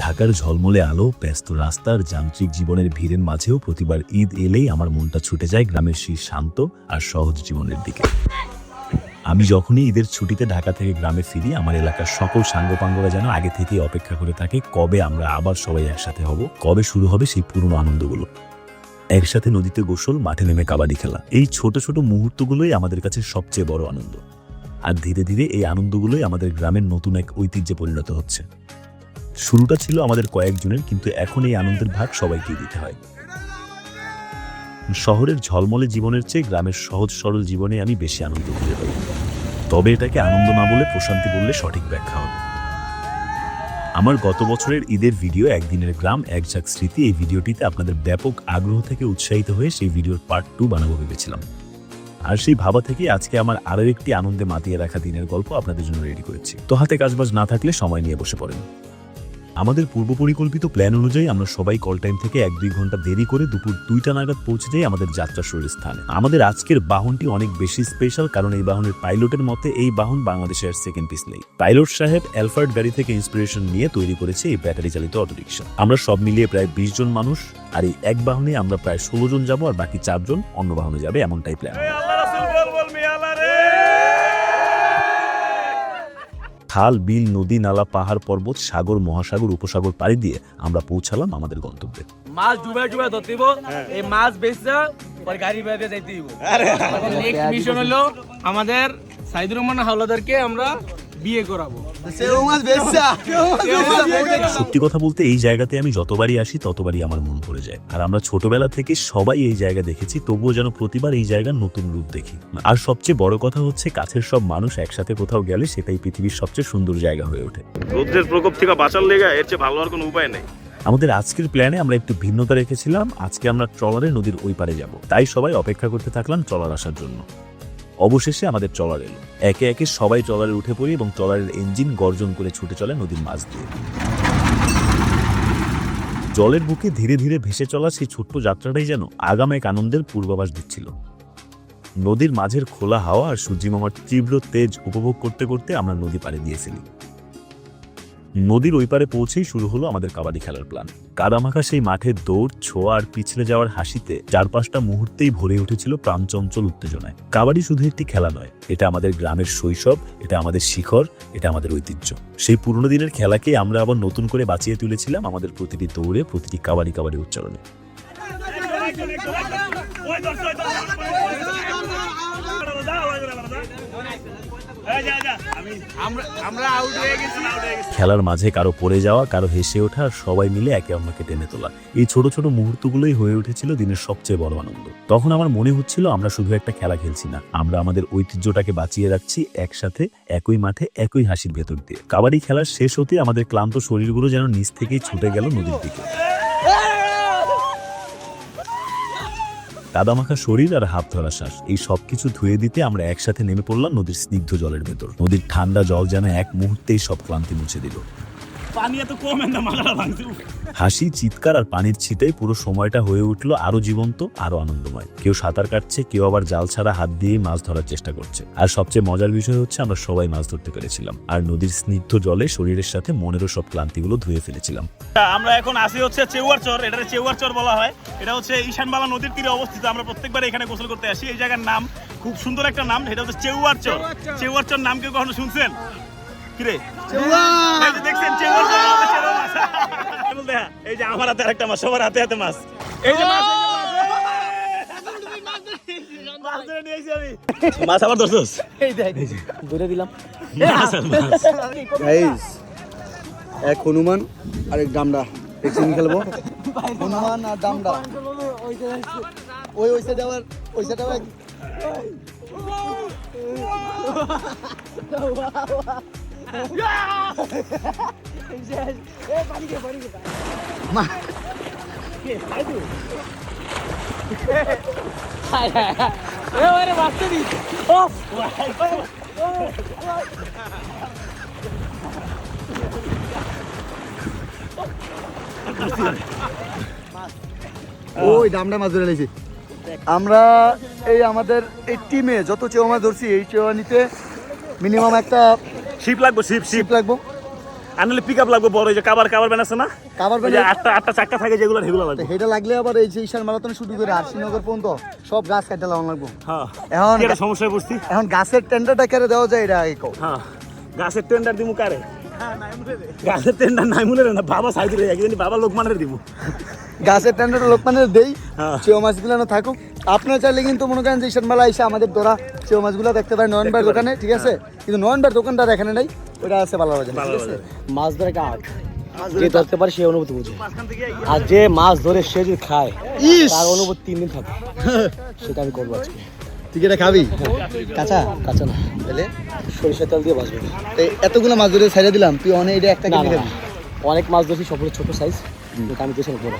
ঢাকার ঝলমলে আলো, ব্যস্ত রাস্তার যান্ত্রিক জীবনের ভিড়ের মাঝেও প্রতিবার ঈদ এলেই আমার মনটা ছুটে যায় গ্রামের সেই শান্ত আর সহজ জীবনের দিকে। আমি যখনই ঈদের ছুটিতে ঢাকা থেকে গ্রামে ফিরি, আমার এলাকার সকল সাঙ্গপাঙ্গরা যেন আগে থেকেই অপেক্ষা করে থাকে কবে আমরা আবার সবাই একসাথে হব, কবে শুরু হবে সেই পুরনো আনন্দগুলো। একসাথে নদীতে গোসল, মাঠে নেমে কাবাডি খেলা, এই ছোট ছোট মুহূর্তগুলোই আমাদের কাছে সবচেয়ে বড় আনন্দ। আর ধীরে ধীরে এই আনন্দগুলোই আমাদের গ্রামের নতুন এক ঐতিহ্যে পরিণত হচ্ছে। শুরুটা ছিল আমাদের কয়েকজনের, কিন্তু এখন এই আনন্দের ভাগ সবাইকেই দিতে হয়। শহরের ঝলমলে জীবনের চেয়ে গ্রামের সহজ সরল জীবনে আমি বেশি আনন্দ খুঁজে পাই। তবে এটাকে আনন্দ না বলে প্রশান্তি বললে সঠিক ব্যাখ্যা হবে। আমার গত বছরের ঈদের ভিডিও একদিনের গ্রাম এক ঝাঁক স্মৃতি, এই ভিডিওটিতে আপনাদের ব্যাপক আগ্রহ থেকে উৎসাহিত হয়ে সেই ভিডিওর পার্ট 2 বানাবো ভেবেছিলাম। আর সেই ভাবা থেকে আজকে আমার আরও একটি আনন্দে মাতিয়ে রাখা দিনের গল্প আপনাদের জন্য রেডি করেছি। তো হাতে কাজবাজ না থাকলে সময় নিয়ে বসে পড়েন। আমাদের পূর্ব পরিকল্পিত প্ল্যান অনুযায়ী আমরা সবাই কল টাইম থেকে 1-2 ঘন্টা দেরি করে দুপুর 2টা নাগাদ পৌঁছে যাই আমাদের যাত্রা শুরুর স্থানে। আমাদের আজকের বাহনটি অনেক বেশি স্পেশাল, কারণ এই বাহনের পাইলটের মতে এই বাহন বাংলাদেশের সেকেন্ড পিস নেই। পাইলট সাহেব অ্যালফার্ড গাড়ি থেকে ইন্সপিরেশন নিয়ে তৈরি করেছে এই ব্যাটারি চালিত অটোরিকশা। আমরা সব মিলিয়ে প্রায় 20 জন মানুষ, আর এই এক বাহনে আমরা প্রায় 16 জন যাবো, আর বাকি 4 জন অন্য বাহনে যাবে, এমনটাই প্ল্যান। খাল, বিল, নদী, নালা, পাহাড়, পর্বত, সাগর, মহাসাগর, উপসাগর পাড়ি দিয়ে আমরা পৌঁছালাম আমাদের গন্তব্যে। মাছ ডুবে ডুবে ধরতে দিব, এই মাছ বেচা পরে গাড়ি বেঁধে যাইতে দিব। নেক্সট মিশন হলো আমাদের সাইদুর রহমান হাওলাদারকে আমরা বিয়ে করাবো। সত্যি কথা বলতে এই জায়গাতে আমি যতবারই আসি ততবারই আমার মন পড়ে যায়। আর আমরা ছোটবেলা থেকে সবাই এই জায়গা দেখেছি, তবুও যেন প্রতিবার এই জায়গার নতুন রূপ দেখি। আর সবচেয়ে বড় কথা হচ্ছে, কাছের সব মানুষ একসাথে কোথাও গেলে সেটাই পৃথিবীর সবচেয়ে সুন্দর জায়গা হয়ে ওঠে। রোদ্রের প্রকোপ থেকে বাঁচার লেগে এর চেয়ে ভালো আর কোনো উপায় নেই। আমাদের আজকের প্ল্যানে আমরা একটু ভিন্নতা রেখেছিলাম। আজকে আমরা ট্রলারে নদীর ওই পারে যাব, তাই সবাই অপেক্ষা করতে থাকলাম ট্রলার আসার জন্য। অবশেষে আমাদের ট্রলার এলো। একে একে সবাই ট্রলারে উঠে পড়ি এবং ট্রলারের ইঞ্জিন গর্জন করে ছুটে চলে নদীর মাছ দিয়ে। জলের বুকে ধীরে ধীরে ভেসে চলা সেই ছোট্ট যাত্রাটাই যেন আগাম এক আনন্দের পূর্বাভাস দিচ্ছিল। নদীর মাঝের খোলা হাওয়া আর সূর্যিমামার তীব্র তেজ উপভোগ করতে করতে আমরা নদী পাড়ে দিয়ে ফেলি। নদীর ওই পারে পৌঁছেই শুরু হলো আমাদের কাবাডি খেলার প্ল্যান। কাদামাখা সেই মাঠের দৌড়, ছোঁয়া আর পিছলে যাওয়ার হাসিতে চারপাশটা মুহূর্তেই ভরে উঠেছিল প্রাণচঞ্চল উত্তেজনায়। কাবাডি শুধু একটি খেলা নয়, এটা আমাদের গ্রামের শৈশব, এটা আমাদের শিখর, এটা আমাদের ঐতিহ্য। সেই পুরনো দিনের খেলাকে আমরা আবার নতুন করে বাঁচিয়ে তুলেছিলাম আমাদের প্রতিটি দৌড়ে, প্রতিটি কাবাডি কাবাডি উচ্চারণে। খেলার মাঝে কারো পড়ে যাওয়া, কারো হেসে ওঠা, আর সবাই মিলে একে অন্যকে টেনে তোলা, এই ছোট ছোট মুহূর্তগুলোই হয়ে উঠেছিল দিনের সবচেয়ে বড় আনন্দ। তখন আমার মনে হচ্ছিল আমরা শুধু একটা খেলা খেলছি না, আমরা আমাদের ঐতিহ্যটাকে বাঁচিয়ে রাখছি একসাথে, একই মাঠে, একই হাসির ভেতর দিয়ে। কাবাডি খেলার শেষ হতে আমাদের ক্লান্ত শরীরগুলো যেন নিচ থেকেই ছুটে গেল নদীর দিকে। কাদামাখা শরীর আর হাত ধরা শ্বাস, এই সবকিছু ধুয়ে দিতে আমরা একসাথে নেমে পড়লাম নদীর স্নিগ্ধ জলের ভেতর। নদীর ঠান্ডা জল যেন এক মুহূর্তেই সব ক্লান্তি মুছে দিল। হাসি, চিৎকার আর পানির ছিটাই পুরো সময়টা হয়ে উঠলো আরো জীবন্ত, আরো আনন্দময়। কেউ সাঁতার কাটছে, কেউ আবার জাল ছাড়া হাত দিয়েই মাছ ধরার চেষ্টা করছে। আর সবচেয়ে মজার বিষয় হচ্ছে আমরা সবাই মাছ ধরতে পেরেছিলাম, আর নদীর স্নিগ্ধ জলে শরীরের সাথে মনেরও সব ক্লান্তিগুলো ধুয়ে ফেলেছিলাম। আমরা এখন আসি হচ্ছে চেউয়ার চর, এটা চেউয়ার চর বলা হয়। এটা হচ্ছে ঈশানবালা নদীর তীরে অবস্থিত। আমরা প্রত্যেকবার এখানে গোসল করতে আসি। এই জায়গার নাম খুব সুন্দর একটা নাম, এটা হচ্ছে চেউয়ার চর। চেউয়ার চর নাম কেউ কখনো শুনছেন? কিরে দেখছেন এই যে আমার হাতে একটা মাছ, সবার হাতে হাতে মাছ। এই যে মাছ আবার ধরছস, ধরে দিলাম। এক হনুমান আর এক ডামডা একসঙ্গে খেলবো। হনুমান আর ডামডা ওই ওইসে দেওয়ার ওইসে দেওয়ার ওই ডামটা মাছ ধরে লেছি আমরা। এই আমাদের এই টিমে যত চেওয়া মাছ ধরছি, এই চেওয়া নিতে মিনিমাম একটা শিপ লাগবে, শিপ শিপ লাগবো, আনলে পিক আপ লাগবে বড়, এই যে কাবার কাবার ব্যান আছে না, কাবার ওই যে আটটা চাক্কা থাকে যেগুলো, সেগুলো লাগবে। হেটা লাগলে আবার এই যে ঈশান মারাথন শুরু করে আরশিনগর পর্যন্ত সব গাছ কাটতে লাগানো লাগবো। হ্যাঁ, এখন কি একটা সমস্যায় পড়ছি। এখন গাছের টেন্ডারটা কেড়ে দেওয়া যায় এটা আগে কও। হ্যাঁ, গাছের টেন্ডার দিমু কারে? গাছের টেন্ডার নাই মনে না, বাবা সাইদুরে একদিন বাবা লোকমানের দিমু। গাছের টেন্ডারটা লোকমানের দেই, হ্যাঁ। চেও মাছগুলো না থাকুক। আপনারা চাইলে কিন্তু মনে করেন যে ঈশান মেলা এসে আমাদের ধরা চেও মাছগুলো দেখতে পারেন নয়ন ভাইয়ের দোকানে, ঠিক আছে? কিন্তু নয়ন ভাইয়ের দোকানটা এখানে নাই, ওটা আছে বালাবাজার, ঠিক আছে? মাছ ধরে একটা আর্ট, যে ধরতে পারে সে অনুভূতি বুঝে, আর যে মাছ ধরে সে যদি খায় তার অনুভূতি 3 দিন থাকে। সেটা আমি করবো আজকে। তুই এটা খাবি কাঁচা? কাঁচা না, তাহলে সরিষার তেল দিয়ে ভাজবে। এই এতগুলো মাছ ধরে ছাইড়া দিলাম, তুই অনেক এটা একটা না কিনে না, খাবি। অনেক মাছ ধরছি, সব ছোট সাইজ, কিন্তু আমি কিছু করবো।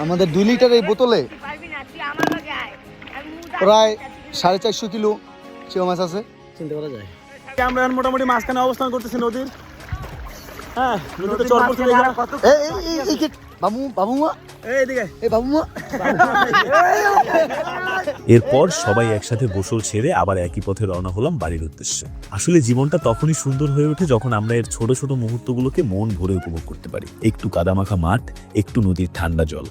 আমাদের 2 লিটার এই বোতলে প্রায় 450 কিলো চেও মাছ আছে। চিন্তা করা যায়। আমরা এখন মোটামুটি মাঝখানে অবস্থান করতেছি নদীর। হ্যাঁ, নদীতে চর পড়ছে দেখা। এই কি বাবু মা, এইদিকে এই বাবু মা। এরপর সবাই একসাথে গোসল ছেড়ে আবার একই পথে রওনা হলাম বাড়ির উদ্দেশ্যে। আসলে জীবনটা তখনই সুন্দর হয়ে ওঠে যখন আমরা এর ছোট ছোট মুহূর্তগুলোকে মন ভরে উপভোগ করতে পারি। একটু কাদামাখা মাঠ, একটু নদীর ঠান্ডা জল,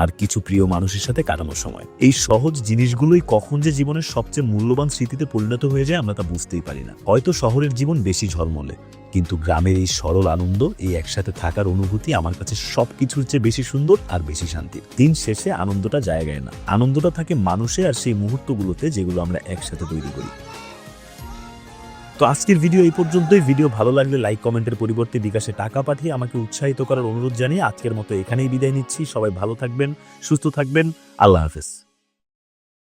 আর কিছু প্রিয় মানুষের সাথে কাটানোর সময়। এই সহজ জিনিসগুলোই কখন যে জীবনের সবচেয়ে মূল্যবান স্মৃতিতে পরিণত হয়ে যায় আমরা তা বুঝতেই পারি না। হয়তো শহরের জীবন বেশি ঝলমলে, কিন্তু গ্রামের এই সরল আনন্দ, এই একসাথে থাকার অনুভূতি আমার কাছে সবকিছুর চেয়ে বেশি সুন্দর আর বেশি শান্তির। দিন শেষে আনন্দটা জায়গায় না, আনন্দটা থাকে মানুষে আর সেই মুহূর্তগুলোতে যেগুলো আমরা একসাথে তৈরি করি। তো আজকের ভিডিও এই পর্যন্তই। ভিডিও ভালো লাগলে লাইক কমেন্টের পরিবর্তে বিকাশে টাকা পাঠিয়ে আমাকে উৎসাহিত করার অনুরোধ জানিয়ে আজকের মতো এখানেই বিদায় নিচ্ছি। সবাই ভালো থাকবেন, সুস্থ থাকবেন। আল্লাহ হাফেজ।